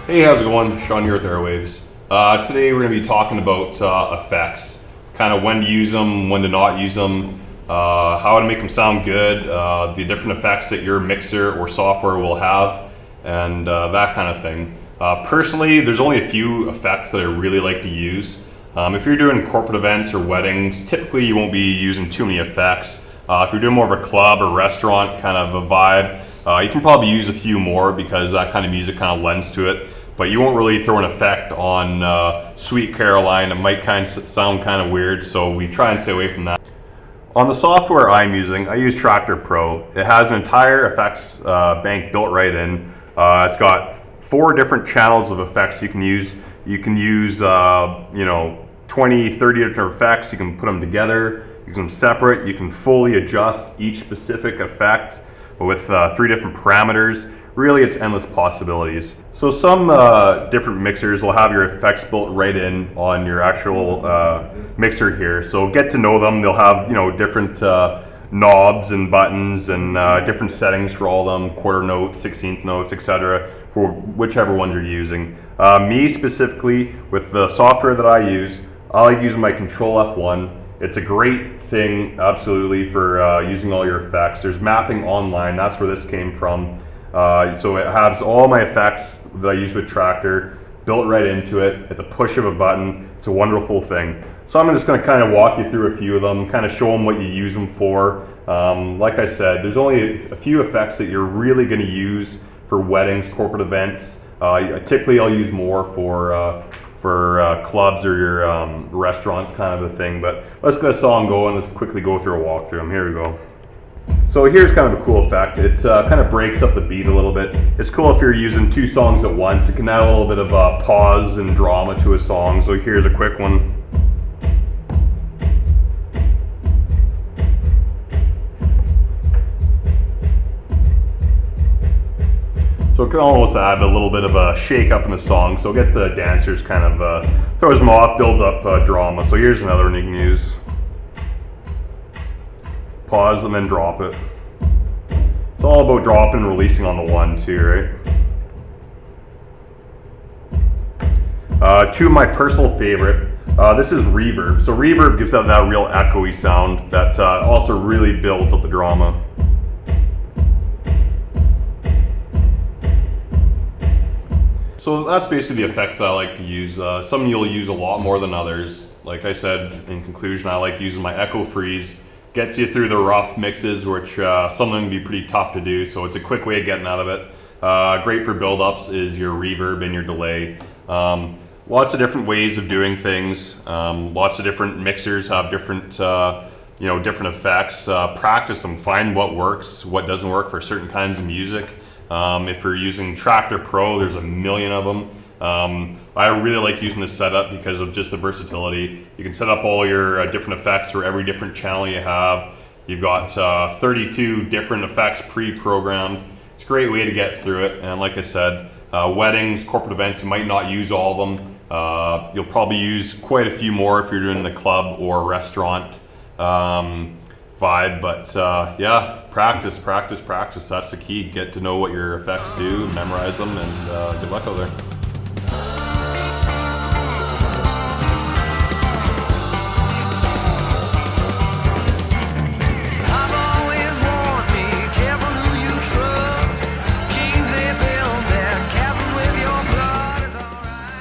Hey, how's it going? Sean here with Airwaves. Today we're going to be talking about effects, kind of when to use them, when to not use them, how to make them sound good, the different effects that your mixer or software will have, and that kind of thing. Personally, there's only a few effects that I really like to use. If you're doing corporate events or weddings, typically you won't be using too many effects. If you're doing more of a club or restaurant kind of a vibe, you can probably use a few more because that kind of music kind of lends to it. But you won't really throw an effect on Sweet Caroline. It might kind of sound kind of weird, so we try and stay away from that. On the software I'm using, I use Tractor Pro. It has an entire effects bank built right in. It's got 4 different channels of effects you can use. You can use 20, 30 different effects. You can put them together, use them separate. You can fully adjust each specific effect with 3 different parameters. Really, it's endless possibilities. So some different mixers will have your effects built right in on your actual mixer here. So get to know them. They'll have different knobs and buttons and different settings for all of them, quarter notes, 16th notes, etc. for whichever ones you're using. Me specifically, with the software that I use, I like using my Control F1. It's a great thing, absolutely, for using all your effects. There's mapping online. That's where this came from. So it has all my effects that I use with Tractor built right into it at the push of a button. It's a wonderful thing. So I'm just going to kind of walk you through a few of them, kind of show them what you use them for. Like I said, there's only a few effects that you're really going to use for weddings, corporate events. Typically I'll use more for clubs or your restaurants kind of a thing. But let's get a song going. Let's quickly go through a walkthrough. Here we go. So here's kind of a cool effect. It kind of breaks up the beat a little bit. It's cool if you're using 2 songs at once. It can add a little bit of pause and drama to a song. So here's a quick one. So it can almost add a little bit of a shake up in the song. So it gets the dancers kind of, throws them off, builds up drama. So here's another one you can use. Pause and then drop it. It's all about dropping and releasing on the 1 too, right? 2 of my personal favorite. This is reverb. So reverb gives out that real echoey sound that also really builds up the drama. So that's basically the effects that I like to use. Some you'll use a lot more than others. Like I said, in conclusion, I like using my Echo Freeze. Gets you through the rough mixes, which some of them can be pretty tough to do, so it's a quick way of getting out of it. Great for build-ups is your reverb and your delay. Lots of different ways of doing things. Lots of different mixers have different, different effects. Practice them, find what works, what doesn't work for certain kinds of music. If you're using Tractor Pro, there's a million of them. I really like using this setup because of just the versatility. You can set up all your different effects for every different channel you have. You've got 32 different effects pre-programmed. It's a great way to get through it. And like I said, weddings, corporate events, you might not use all of them. You'll probably use quite a few more if you're doing the club or restaurant vibe. But yeah, practice. That's the key. Get to know what your effects do, memorize them, and good luck out there.